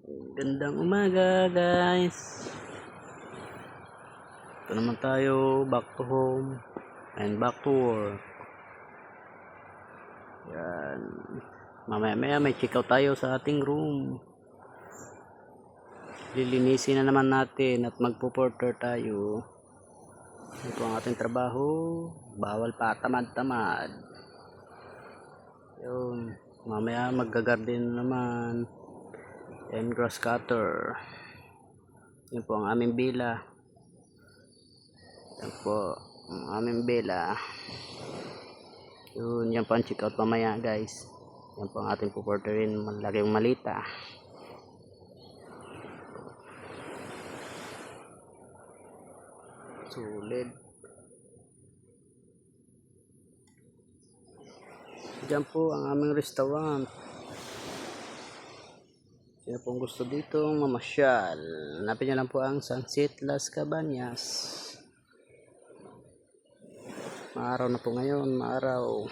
Gandang umaga guys. Ito naman tayo, back to home and back to work. Yan. Mamaya may check out tayo sa ating room. Lilinisin na naman natin at magpo-porter tayo. Ito ang ating trabaho. Bawal pa tamad-tamad. Yun. Mamaya magga-garden naman. And grass cutter. Yun po ang aming bila. Yan po ang aming bila. Yun, yan po ang check out mamaya guys. Yan po ang ating puporterin. Malaking malita. Sulit. Diyan po ang aming restaurant. Sino pong gusto dito mamasyal, hanapin nyo lang po ang Sunset Las Cabañas. Maaraw na po ngayon, maaraw.